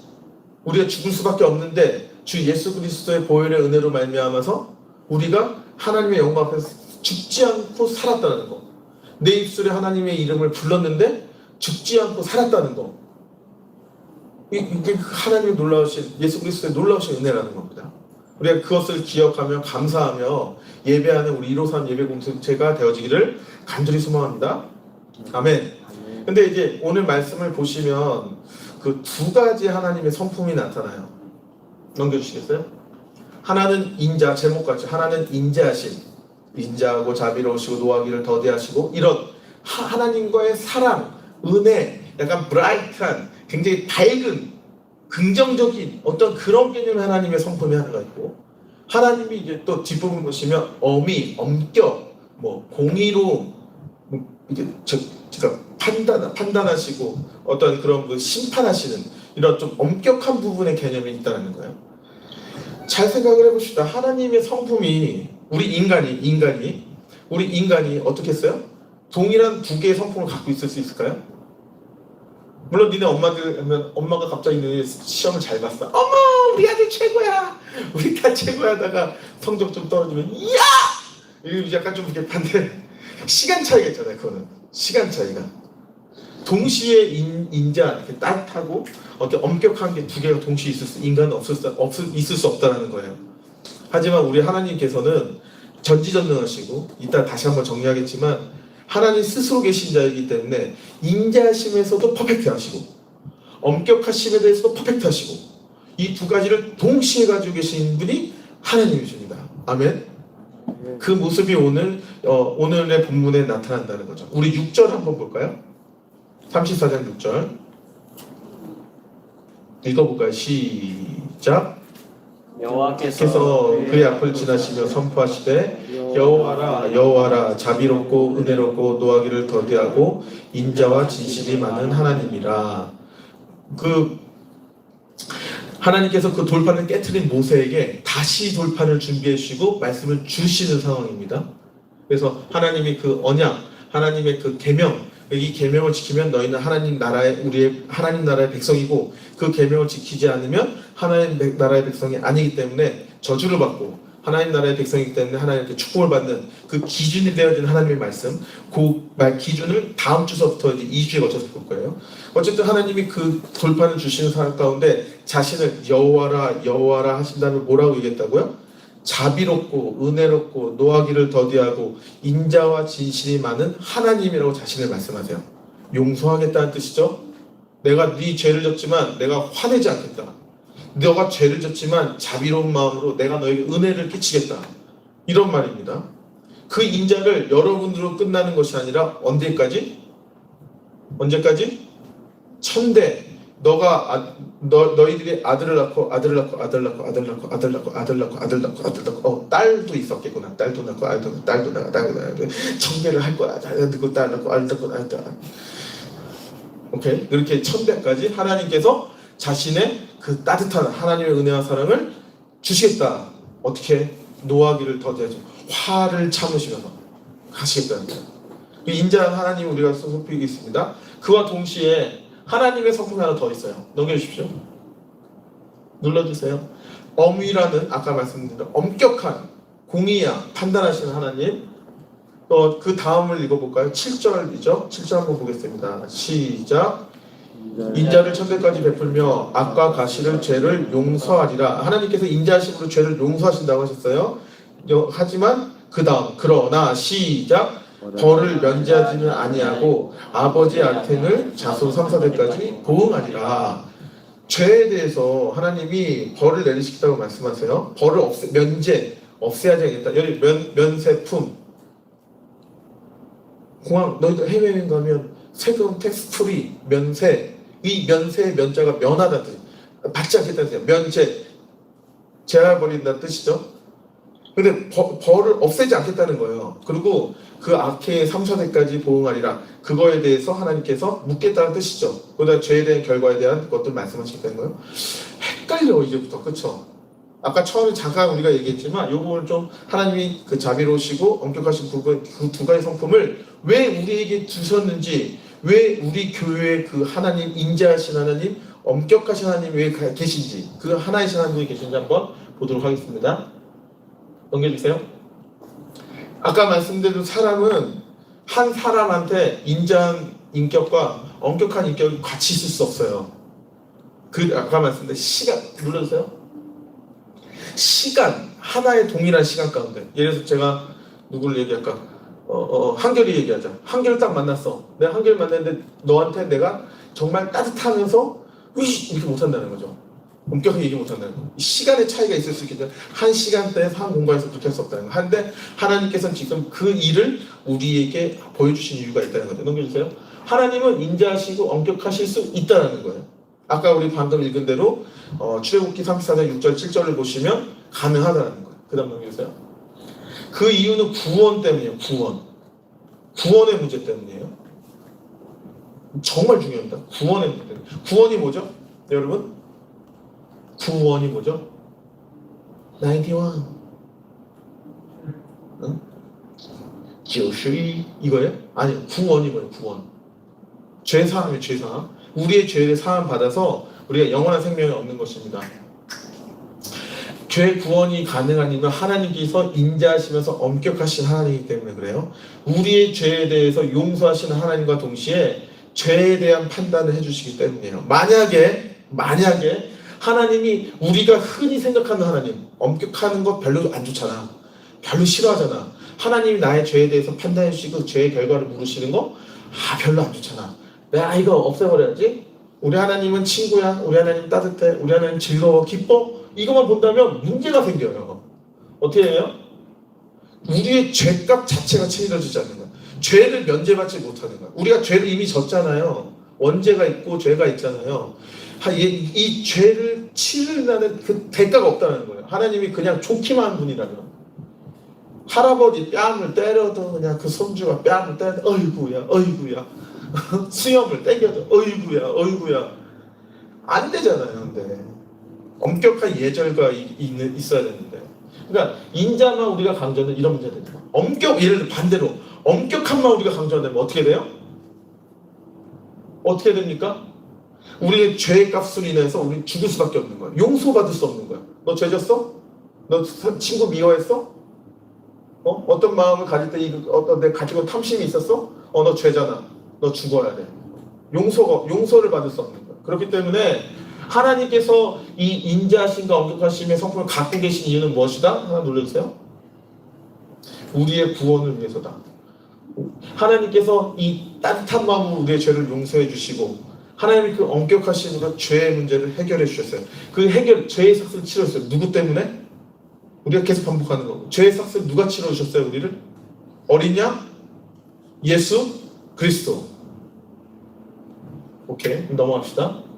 우리가 죽을 수밖에 없는데 주 예수 그리스도의 보혈의 은혜로 말미암아서 우리가 하나님의 영광 앞에서 죽지 않고 살았다는 거. 내 입술에 하나님의 이름을 불렀는데 죽지 않고 살았다는 거. 이게 하나님의 놀라우신, 예수 그리스도의 놀라우신 은혜라는 겁니다. 우리가 그것을 기억하며 감사하며 예배하는 우리 153 예배 공동체가 되어지기를 간절히 소망합니다. 아멘. 근데 이제 오늘 말씀을 보시면 그 두 가지 하나님의 성품이 나타나요. 넘겨주시겠어요? 하나는 인자, 제목같이 하나는 인자하심, 인자하고 자비로우시고 노하기를 더디하시고, 이런 하나님과의 사랑, 은혜, 약간 브라이트한, 굉장히 밝은, 긍정적인 어떤 그런 개념의 하나님의 성품이 하나가 있고, 하나님이 이제 또 뒷부분 보시면 어미, 엄격, 뭐 공의로움, 이게 제가 판단하시고 어떤 그런 그 심판하시는 이런 좀 엄격한 부분의 개념이 있다는 거예요. 잘 생각을 해봅시다. 하나님의 성품이 우리 인간이 어떻게 했어요? 동일한 두 개의 성품을 갖고 있을 수 있을까요? 물론 니네 엄마들 하면 엄마가 갑자기 너희 시험을 잘 봤어. 어머 우리 아들 최고야, 우리 딸 최고야 하다가 성적 좀 떨어지면 이야! 이거 약간 좀 이렇게 반대 시간 차이겠잖아요. 그거는 시간 차이가. 동시에 인자, 이렇게 따뜻하고 어떤 엄격한 게 두 개가 동시에 인간은 있을 수 없다는 거예요. 하지만 우리 하나님께서는 전지전능하시고, 이따 다시 한번 정리하겠지만 하나님 스스로 계신 자이기 때문에 인자하심에서도 퍼펙트하시고 엄격하심에 대해서도 퍼펙트하시고, 이 두 가지를 동시에 가지고 계신 분이 하나님이십니다. 아멘. 그 모습이 오늘의 본문에 나타난다는 거죠. 우리 6절 한번 볼까요? 34장 6절 읽어볼까요? 시작. 여호와께서 그의 앞을 지나시며 선포하시되 여호와라 여호와라 자비롭고 은혜롭고 노하기를 더디하고 인자와 진실이 많은 하나님이라. 하나님께서 그 돌판을 깨트린 모세에게 다시 돌판을 준비해 주시고 말씀을 주시는 상황입니다. 그래서 하나님이 그 언약, 하나님의 그 계명, 이 계명을 지키면 너희는 우리의 하나님 나라의 백성이고, 그 계명을 지키지 않으면 하나님 나라의 백성이 아니기 때문에 저주를 받고, 하나님 나라의 백성이기 때문에 하나님께 축복을 받는 그 기준이 되어진 하나님의 말씀, 그 기준을 다음 주서부터 이제 2주에 거쳐서 볼 거예요. 어쨌든 하나님이 그 돌판을 주시는 사람 가운데 자신을 여호와라 여호와라 하신 다음에 뭐라고 얘기했다고요? 자비롭고 은혜롭고 노하기를 더디하고 인자와 진실이 많은 하나님이라고 자신을 말씀하세요. 용서하겠다는 뜻이죠. 내가 네 죄를 졌지만 내가 화내지 않겠다. 너가 죄를 졌지만 자비로운 마음으로 내가 너에게 은혜를 끼치겠다. 이런 말입니다. 그 인자를 여러분으로 끝나는 것이 아니라 언제까지? 천대. 너희들이 아들을 낳고 딸도 있었겠구나. 딸도 낳고 천대를 할 거야. 딸 낳고 오케이. 이렇게 천대까지 하나님께서 자신의 그 따뜻한 하나님의 은혜와 사랑을 주시겠다. 어떻게? 노하기를 더디하죠. 화를 참으시면서 하시겠다는 거예요. 그 인자한 하나님 우리가 소속되어 있습니다. 그와 동시에 하나님의 성품이 하나 더 있어요. 넘겨주십시오. 눌러주세요. 엄위라는, 아까 말씀드린 엄격한, 공의야, 판단하시는 하나님. 그 다음을 읽어볼까요? 7절이죠. 7절 한번 보겠습니다. 시작. 인자를 천대까지 베풀며 악과 가시를 죄를 용서하리라. 하나님께서 인자하심으로 죄를 용서하신다고 하셨어요. 하지만 그 다음, 그러나 시작. 벌을 면제하지는 아니하고 아버지 알텐을 자손 3,4대까지 보응하리라. 죄에 대해서 하나님이 벌을 내리시겠다고 말씀하세요. 벌을 없애야지 하겠다. 여기 면세품, 공항, 너희들 해외여행 가면 세금 텍스 프리, 면세, 이 면세의 면자가 면하다는 뜻, 받지 않겠다는 뜻이에요. 면제, 제할 버린다는 뜻이죠. 근데 벌을 없애지 않겠다는 거예요. 그리고 그 악해의 3, 4대까지 보응하리라. 그거에 대해서 하나님께서 묻겠다는 뜻이죠. 그다음 죄에 대한 결과에 대한 것들 말씀하시겠다는 거예요. 헷갈려 이제부터. 그쵸? 아까 처음에 잠깐 우리가 얘기했지만 이 부분을 좀 하나님이 그 자비로우시고 엄격하신 부분 그 두 가지 성품을 왜 우리에게 주셨는지, 왜 우리 교회에 그 하나님 인자하신 하나님, 엄격하신 하나님 왜 계신지, 그 하나이신 하나님이 계신지 한번 보도록 하겠습니다. 넘겨주세요. 아까 말씀드린 사람은 한 사람한테 인자한 인격과 엄격한 인격이 같이 있을 수 없어요. 그 아까 말씀드린 시간 눌러주세요. 시간 하나의 동일한 시간 가운데, 예를 들어서 제가 누구를 얘기할까? 한결이 얘기하자. 한결을 딱 만났어. 내가 한결을 만났는데 너한테 내가 정말 따뜻하면서 이렇게 못한다는 거죠. 엄격하게 얘기 못한다는 거. 시간의 차이가 있을 수 있겠죠. 한 시간대에서 한 공간에서 그렇게 할 수 없다는 거. 한데 하나님께서는 지금 그 일을 우리에게 보여주신 이유가 있다는 거죠. 넘겨주세요. 하나님은 인자하시고 엄격하실 수 있다는 거예요. 아까 우리 방금 읽은 대로 출애굽기 34장 6절 7절을 보시면 가능하다는 거예요. 그 다음 넘겨주세요. 그 이유는 구원 때문이에요. 구원의 문제 때문이에요. 정말 중요합니다. 구원의 문제 때문에. 구원이 뭐죠? 네, 여러분? 구원이 뭐죠? 91 응? 91 이거예요? 아니요. 구원이 뭐예요? 구원. 죄사함이에요. 죄사함. 우리의 죄를 사함 받아서 우리가 영원한 생명이 얻는 것입니다. 죄 구원이 가능한 이유는 하나님께서 인자하시면서 엄격하신 하나님이기 때문에 그래요. 우리의 죄에 대해서 용서하시는 하나님과 동시에 죄에 대한 판단을 해주시기 때문이에요. 만약에 하나님이 우리가 흔히 생각하는 하나님, 엄격하는 거 별로 안 좋잖아. 별로 싫어하잖아. 하나님이 나의 죄에 대해서 판단해 주시고 죄의 결과를 물으시는 거 별로 안 좋잖아. 내가 이거 없애버려야지. 우리 하나님은 친구야. 우리 하나님 따뜻해. 우리 하나님 즐거워. 기뻐. 이것만 본다면 문제가 생겨요. 어떻게 해요? 우리의 죄값 자체가 치러지지 않는 거야. 죄를 면제받지 못하는 거야. 우리가 죄를 이미 졌잖아요. 원죄가 있고 죄가 있잖아요. 이 죄를 치르려는 그 대가가 없다는 거예요. 하나님이 그냥 좋기만 한 분이라면. 할아버지 뺨을 때려도 그냥 그 손주가 뺨을 때려도 어이구야 수염을 땡겨도 어이구야 안 되잖아요. 근데 엄격한 예절과 있어야 되는데, 그러니까 인자만 우리가 강조하는 이런 문제들이죠. 예를 들어 반대로 엄격함만 우리가 강조하면 어떻게 돼요? 어떻게 됩니까? 우리의 죄의 값으로 인해서 우리 죽을 수밖에 없는 거야. 용서받을 수 없는 거야. 너 죄 졌어? 너 친구 미워했어? 어떤 마음을 가질 때 내 가지고 탐심이 있었어? 너 죄잖아. 너 죽어야 돼. 용서를 받을 수 없는 거야. 그렇기 때문에 하나님께서 이 인자하심과 엄격하심의 성품을 갖고 계신 이유는 무엇이다? 하나 눌러주세요. 우리의 구원을 위해서다. 하나님께서 이 따뜻한 마음으로 우리의 죄를 용서해 주시고, 하나님이 그 엄격하심으로 죄의 문제를 해결해 주셨어요. 죄의 삭스를 치러주셨어요. 누구 때문에? 우리가 계속 반복하는 거고. 죄의 삭스를 누가 치러주셨어요? 우리를? 어린 양? 예수 그리스도. 오케이, 넘어갑시다.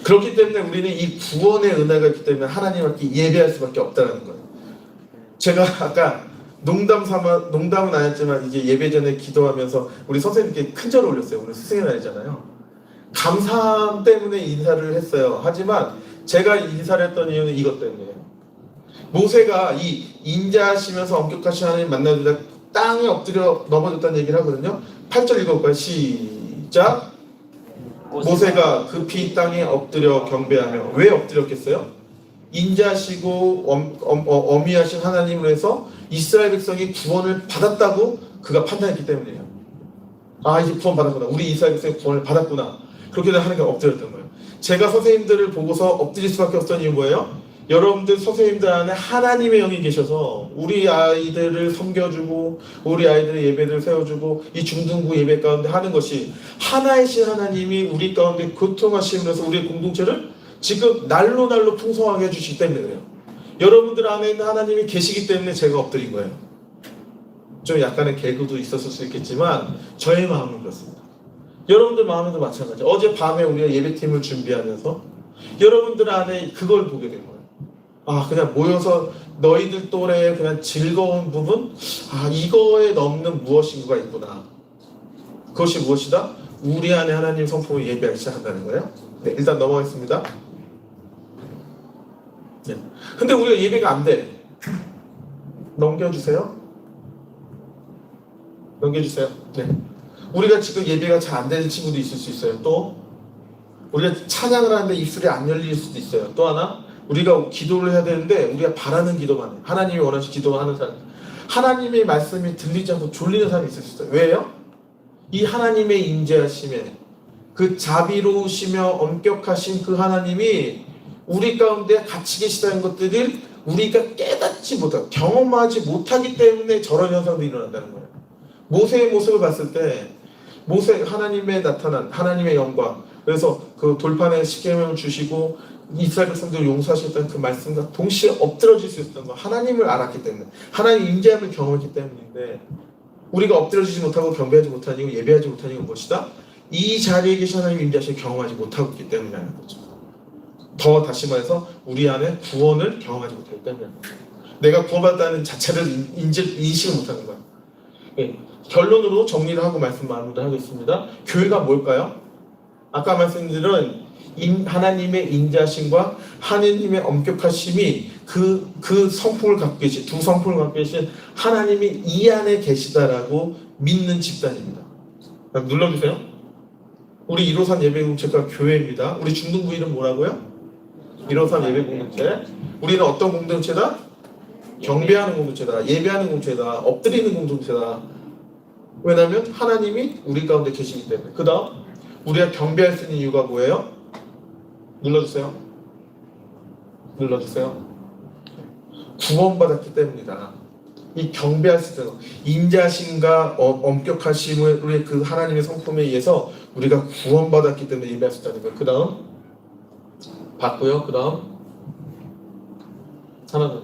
그렇기 때문에 우리는 이 구원의 은혜가 있기 때문에 하나님께 예배할 수밖에 없다는 거예요. 제가 아까 농담은 아니었지만 이제 예배 전에 기도하면서 우리 선생님께 큰절을 올렸어요. 오늘 스승의 날이잖아요. 감사함 때문에 인사를 했어요. 하지만 제가 인사를 했던 이유는 이것 때문이에요. 모세가 이 인자하시면서 엄격하신 하나님 만나주다 땅에 엎드려 넘어졌다는 얘기를 하거든요. 8절 읽어볼까요? 시작. 모세가 급히 땅에 엎드려 경배하며. 왜 엎드렸겠어요? 인자하시고 어미하신 하나님으로 해서 이스라엘 백성이 구원을 받았다고 그가 판단했기 때문이에요. 이제 구원 받았구나. 우리 이스라엘 백성이 구원을 받았구나. 그렇게 하나님께 엎드렸던 거예요. 제가 선생님들을 보고서 엎드릴 수밖에 없었던 이유는 뭐예요? 여러분들 선생님들 안에 하나님의 영이 계셔서 우리 아이들을 섬겨주고 우리 아이들의 예배를 세워주고 이 중등부 예배 가운데 하는 것이 하나이신 하나님이 우리 가운데 교통하심으로써 우리의 공동체를 지금 날로 풍성하게 해주시기 때문에 그래요. 여러분들 안에 있는 하나님이 계시기 때문에 제가 엎드린 거예요. 좀 약간의 개그도 있었을 수 있겠지만 저의 마음은 그렇습니다. 여러분들 마음에도 마찬가지예요. 어젯밤에 우리가 예배팀을 준비하면서 여러분들 안에 그걸 보게 된 거예요. 그냥 모여서 너희들 또래의 그냥 즐거운 부분, 이거에 넘는 무엇인가가 있구나. 그것이 무엇이다? 우리 안에 하나님 성품을 예배하기 시작한다는 거예요. 네, 일단 넘어가겠습니다. 네. 근데 우리가 예배가 안 돼. 넘겨주세요. 네. 우리가 지금 예배가 잘 안 되는 친구도 있을 수 있어요. 또 우리가 찬양을 하는데 입술이 안 열릴 수도 있어요. 또 하나, 우리가 기도를 해야 되는데 우리가 바라는 기도만 해. 하나님이 원하시는 기도만 하는 사람, 하나님의 말씀이 들리지 않고 졸리는 사람이 있을 수 있어요. 왜요? 이 하나님의 임재하심에 그 자비로우시며 엄격하신 그 하나님이 우리 가운데 같이 계시다는 것들을 우리가 깨닫지 못하고 경험하지 못하기 때문에 저런 현상들이 일어난다는 거예요. 모세의 모습을 봤을 때 모세 하나님의 나타난 하나님의 영광, 그래서 그 돌판에 십계명을 주시고 이스라엘 백성들을 용서하셨다는 그 말씀과 동시에 엎드러질 수 있었던 거, 하나님을 알았기 때문에, 하나님 임재함을 경험했기 때문인데, 우리가 엎드려지지 못하고 경배하지 못하는 이유, 예배하지 못하는 이유는 무엇이다? 이 자리에 계신 하나님 임재하심을 경험하지 못하고 있기 때문이라는 거죠. 더 다시 말해서 우리 안에 구원을 경험하지 못하기 때문이라는 거죠. 내가 구원받았다는 자체를 인식을 못하는 거야. 예. 결론으로 정리를 하고 말씀 마무리하겠습니다. 교회가 뭘까요? 아까 말씀드린 하나님의 인자심과 하나님의 엄격하심이 그 성품을 갖고 계신, 두 성품을 갖고 계신 하나님이 이 안에 계시다라고 믿는 집단입니다. 눌러주세요. 우리 153 예배공동체가 교회입니다. 우리 중등부 이름 뭐라고요? 153 예배공동체. 우리는 어떤 공동체다? 경배하는 공동체다. 예배하는 공동체다. 엎드리는 공동체다. 왜냐하면 하나님이 우리 가운데 계시기 때문에. 그 다음 우리가 경배할 수 있는 이유가 뭐예요? 눌러주세요. 구원받았기 때문이다. 이 경배할 수 있는 인자심과 엄격하심을 그 하나님의 성품에 의해서 우리가 구원받았기 때문에 예배할 수 있다는 거예요. 그 다음 봤고요. 그 다음 하나 더.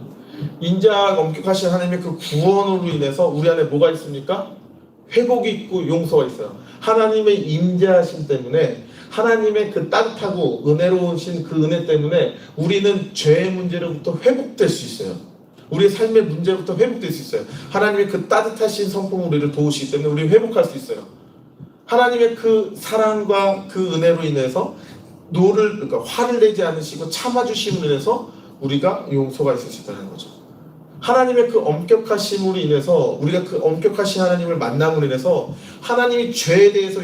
인자 엄격하신 하나님의 그 구원으로 인해서 우리 안에 뭐가 있습니까? 회복이 있고 용서가 있어요. 하나님의 임재하심 때문에, 하나님의 그 따뜻하고 은혜로우신 그 은혜 때문에 우리는 죄의 문제로부터 회복될 수 있어요. 우리의 삶의 문제로부터 회복될 수 있어요. 하나님의 그 따뜻하신 성품으로 우리를 도우시기 때문에 우리 회복할 수 있어요. 하나님의 그 사랑과 그 은혜로 인해서 그러니까 화를 내지 않으시고 참아주심으로 인해서 우리가 용서가 있을 수 있다는 거죠. 하나님의 그 엄격하심으로 인해서, 우리가 그 엄격하신 하나님을 만남으로 인해서 하나님이 죄에 대해서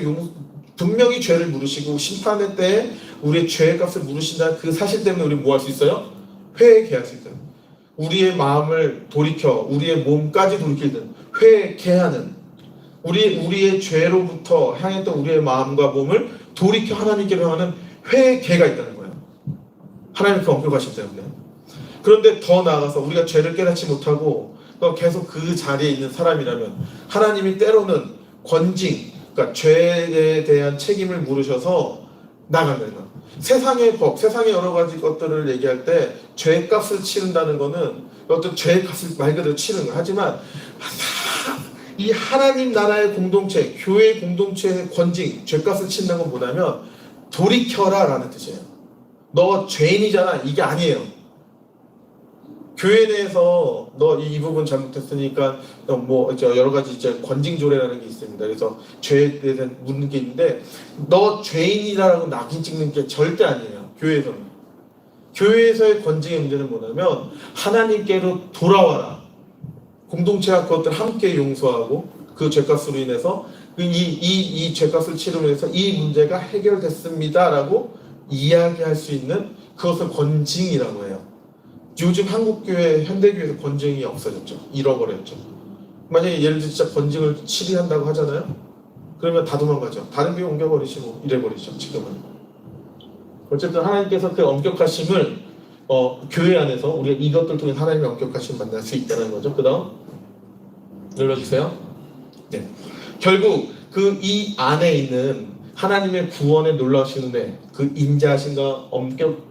분명히 죄를 물으시고 심판의 때에 우리의 죄의 값을 물으신다는 그 사실 때문에 우리는 뭐 할 수 있어요? 회개할 수 있어요. 우리의 마음을 돌이켜 우리의 몸까지 돌이키든 회개하는, 우리의 죄로부터 향했던 우리의 마음과 몸을 돌이켜 하나님께로 향하는 회개가 있다는 거예요. 하나님의 그 엄격하심 때문에. 그런데 더 나아가서 우리가 죄를 깨닫지 못하고 또 계속 그 자리에 있는 사람이라면 하나님이 때로는 권징, 그러니까 죄에 대한 책임을 물으셔서 나간다는 거예요. 세상의 법, 세상의 여러 가지 것들을 얘기할 때 죄값을 치른다는 거는 어떤 죄값을 말 그대로 치르는 거예요. 하지만 이 하나님 나라의 공동체, 교회의 공동체의 권징, 죄값을 치른다는 건 뭐냐면 돌이켜라 라는 뜻이에요. 너 죄인이잖아, 이게 아니에요. 교회 내에서 너 이 부분 잘못했으니까 뭐 여러 가지 이제 권징조례라는 게 있습니다. 그래서 죄에 대한 묻는 게 있는데, 너 죄인이라고 낙인 찍는 게 절대 아니에요. 교회에서는. 교회에서의 권징의 문제는 뭐냐면 하나님께로 돌아와라. 공동체와 그것들 함께 용서하고 그 죄값으로 인해서 이 죄값을 치르면서 해서 이 문제가 해결됐습니다라고 이야기할 수 있는 그것을 권징이라고 해요. 요즘 한국교회, 현대교회에서 권징이 없어졌죠. 잃어버렸죠. 만약에 예를 들어 진짜 권징을 치리한다고 하잖아요. 그러면 다 도망가죠. 다른 교회 옮겨버리시고 이래버리죠. 지금은. 어쨌든 하나님께서 그 엄격하심을 교회 안에서 우리가 이것들 통해 하나님의 엄격하심을 만날 수 있다는 거죠. 그 다음 눌러주세요. 네. 결국 이 안에 있는 하나님의 구원에 놀라우신 은혜, 그 인자하심과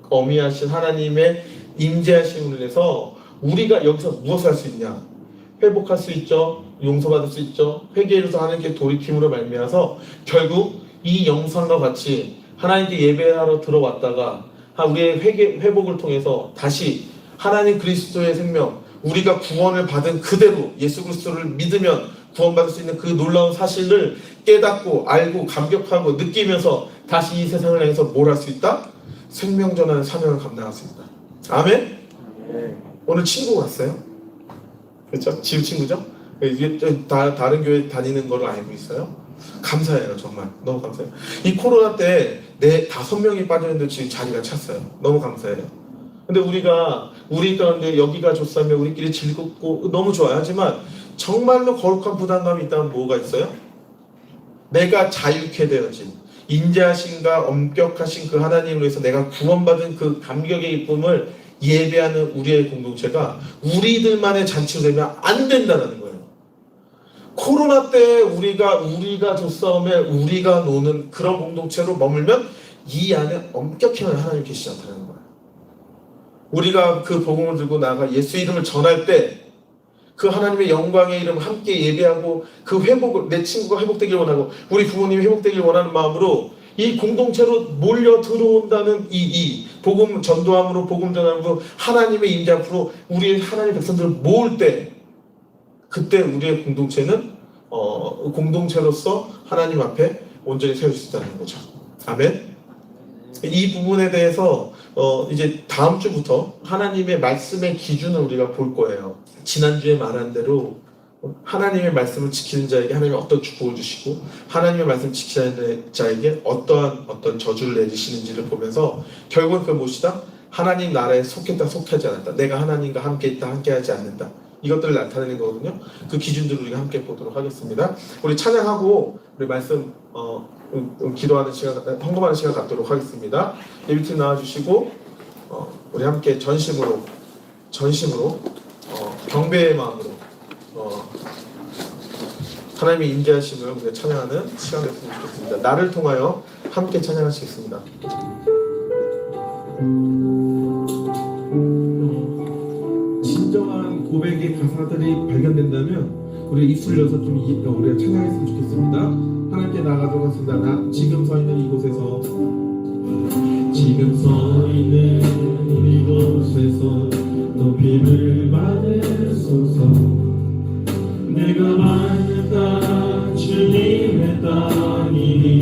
어미하신 하나님의 임재하심으로 인해서 우리가 여기서 무엇을 할 수 있냐? 회복할 수 있죠. 용서받을 수 있죠. 회개해서 하나님께 돌이킴으로 말미암아서 결국 이 영상과 같이 하나님께 예배하러 들어왔다가 우리의 회복을 통해서 다시 하나님 그리스도의 생명, 우리가 구원을 받은 그대로 예수 그리스도를 믿으면 구원받을 수 있는 그 놀라운 사실을 깨닫고 알고 감격하고 느끼면서 다시 이 세상을 향해서 뭘 할 수 있다? 생명 전하는 사명을 감당할 수 있다. 아멘? 오늘 친구 왔어요? 그렇죠? 지우 친구죠? 이게 다른 교회 다니는 거를 알고 있어요? 감사해요. 정말 너무 감사해요. 이 코로나 때 5명이 빠졌는데 지금 자리가 찼어요. 너무 감사해요. 근데 우리 가운데 여기가 좋다면 우리끼리 즐겁고 너무 좋아요. 하지만 정말로 거룩한 부담감이 있다면 뭐가 있어요? 내가 자유케 되어진 인자하신가 엄격하신 그 하나님을 위해서 내가 구원받은 그 감격의 기쁨을 예배하는 우리의 공동체가 우리들만의 잔치로 되면 안 된다는 거예요. 코로나 때 우리가 조싸움에 우리가 노는 그런 공동체로 머물면 이 안에 엄격한 하나님 계시지 않다는 거예요. 우리가 그 복음을 들고 나가 예수 이름을 전할 때 그 하나님의 영광의 이름 함께 예배하고 그 회복을 내 친구가 회복되길 원하고 우리 부모님이 회복되길 원하는 마음으로 이 공동체로 몰려 들어온다는 이 복음 전도함으로 복음 전함으로 하나님의 임재 앞으로 우리 하나님의 백성들을 모을 때 그때 우리의 공동체는 공동체로서 하나님 앞에 온전히 세울 수 있다는 거죠. 아멘. 이 부분에 대해서 이제 다음 주부터 하나님의 말씀의 기준을 우리가 볼 거예요. 지난주에 말한 대로 하나님의 말씀을 지키는 자에게 하나님이 어떤 축복을 주시고 하나님의 말씀을 지키는 자에게 어떤 저주를 내리시는지를 보면서 결국은 그 무엇이다? 하나님 나라에 속했다 속하지 않았다. 내가 하나님과 함께 있다 함께하지 않는다. 이것들을 나타내는 거거든요. 그 기준들을 우리가 함께 보도록 하겠습니다. 우리 찬양하고 우리 말씀 기도하는 시간, 헌금하는 시간 갖도록 하겠습니다. 예비팀 나와주시고 우리 함께 전심으로 경배의 마음으로 하나님의 임재하심을 우리가 찬양하는 시간 됐으면 좋겠습니다. 나를 통하여 함께 찬양하시겠습니다. 진정한 고백의 가사들이 발견된다면 우리 입술 열어서 좀 우리가 찬양했으면 좋겠습니다. 하나님께 나가도록 하겠습니다. 나 지금 서 있는 이곳에서 높임을 받으소서. 내가 받는다 주님의 땅이니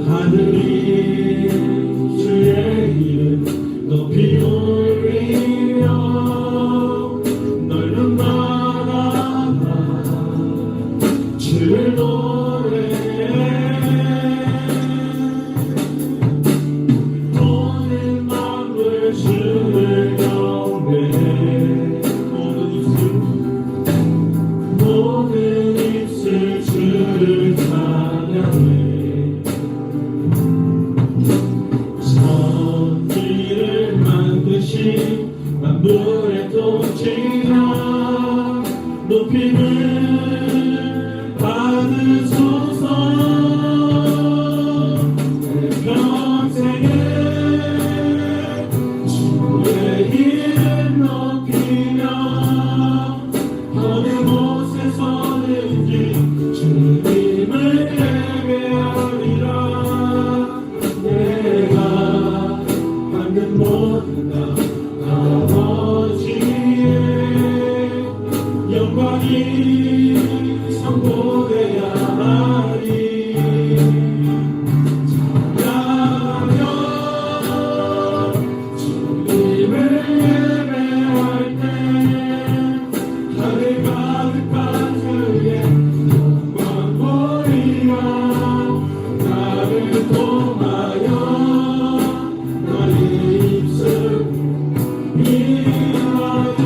하늘이 주의 이름 높이 올리며 넓은 바다가 주를 노래해. 모든 만물 주를 경배해. 모든 입술 주를 찬양해. 천지를 만드신 만물의 통치자 높임을 받으소서. 내 평생에 주의 이름 높이며 어느 곳에서든지 주님을 예배하리라. 내가 받는 모든 아버지의 영광이 선포되어야 하리. 찬양하며 주님을 예배할 때 하늘 가득한 주의 영광 보리라. 나를 통하여 너의 입술 인하여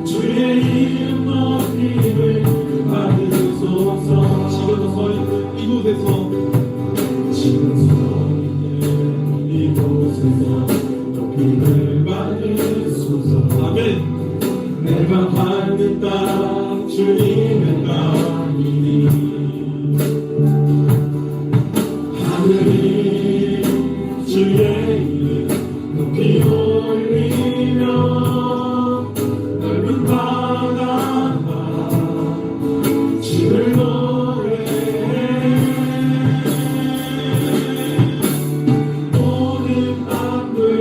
주의 이름 높임을 받으소서. 지금 서 있는 이곳에서 높임을 받으소서. 아멘. 내가 받는 땅 주님의 땅이니 하늘이 주의 이름 높이 올리며 넓은 바다가 주를 노래해. 모든 만물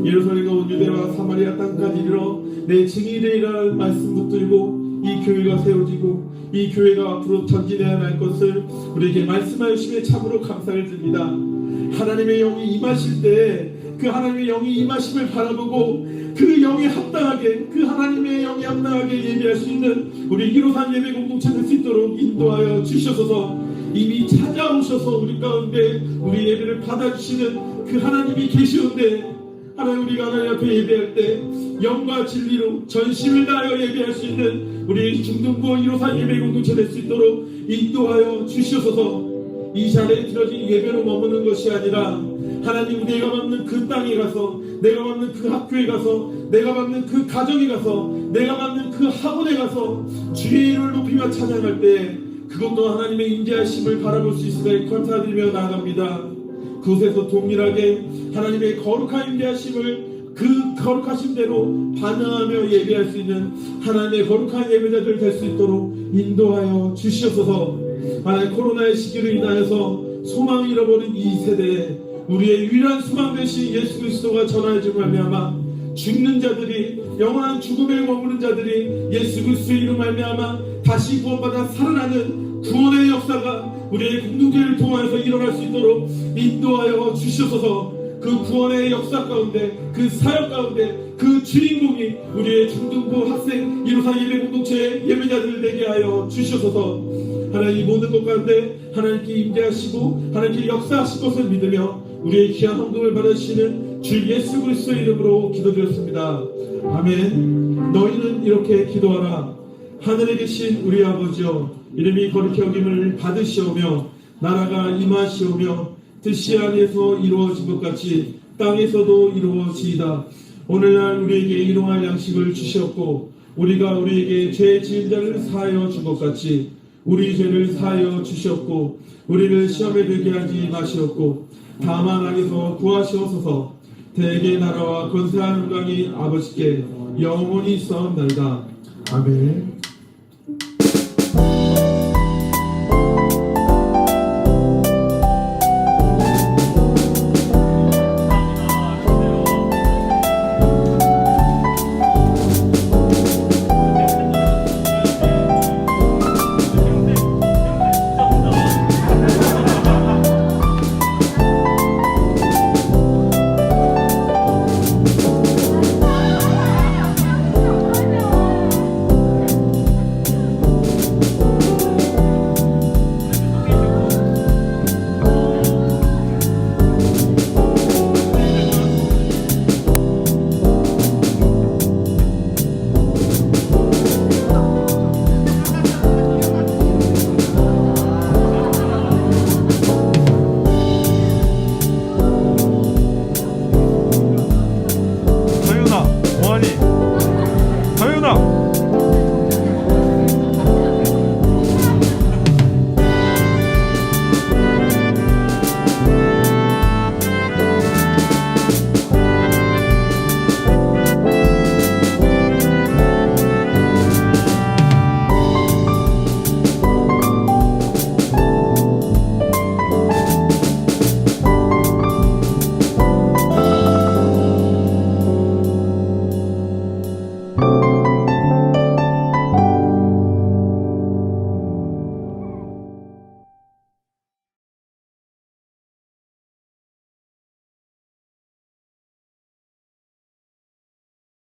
예루살렘과 온 유대와 사마리아 땅까지 이르러 내 증인이 되리라는 말씀 붙들고 이 교회가 세워지고 이 교회가 앞으로 전진해야 할 것을 우리에게 말씀하심에 참으로 감사를 드립니다. 하나님의 영이 임하실 때 그 하나님의 영이 임하심을 바라보고 그 영에 합당하게 그 하나님의 영에 합당하게 예배할 수 있는 우리 153 예배 공동체 될 수 있도록 인도하여 주셔서 이미 찾아오셔서 우리 가운데 우리 예배를 받아주시는 그 하나님이 계시는데 하나님 우리가 하나님 앞에 예배할 때 영과 진리로 전심을 다하여 예배할 수 있는 우리 중등부 153 예배 공동체 될 수 있도록 인도하여 주시옵소서. 이 자리에 드려진 예배로 머무는 것이 아니라 하나님 내가 맡는 그 땅에 가서 내가 맡는 그 학교에 가서 내가 맡는 그 가정에 가서 내가 맡는 그 학원에 가서 주의 이름을 높이며 찬양할 때 그것도 하나님의 인자하심을 바라볼 수 있음을 감사드리며 나아갑니다. 그곳에서 동일하게 하나님의 거룩한 인자하심을 그 거룩하심대로 반응하며 예배할 수 있는 하나님의 거룩한 예배자들 될 수 있도록 인도하여 주시옵소서. 하나님 코로나의 시기로 인하여서 소망을 잃어버린 이 세대에 우리의 유일한 소망 되신 예수 그리스도가 전하여 줌 말미암아 죽는 자들이 영원한 죽음에 머무는 자들이 예수 그리스도의 이름 말미암아 다시 구원받아 살아나는 구원의 역사가 우리의 공동체를 통하여서 일어날 수 있도록 인도하여 주시옵소서. 그 구원의 역사 가운데 그 사역 가운데 그 주인공이 우리의 중등부 학생 153 예배 공동체의 예배자들 되게 하여 주시옵소서. 하나님 이 모든 것 가운데 하나님께 임재하시고 하나님께 역사하실 것을 믿으며 우리의 귀한 헌금을 받으시는 주 예수 그리스도의 이름으로 기도드렸습니다. 아멘. 너희는 이렇게 기도하라. 하늘에 계신 우리 아버지여 이름이 거룩히 여김을 받으시오며 나라가 임하시오며 뜻이 하늘에서 이루어진 것 같이 땅에서도 이루어지이다. 오늘날 우리에게 일용할 양식을 주시옵고 우리가 우리에게 죄 지은 자를 사하여 준 것 같이 우리 죄를 사하여 주시옵고 우리를 시험에 들게 하지 마시옵고 다만 악에서 구하시옵소서. 대개 나라와 권세한 영광이 아버지께 영원히 있사옵나이다. 아멘.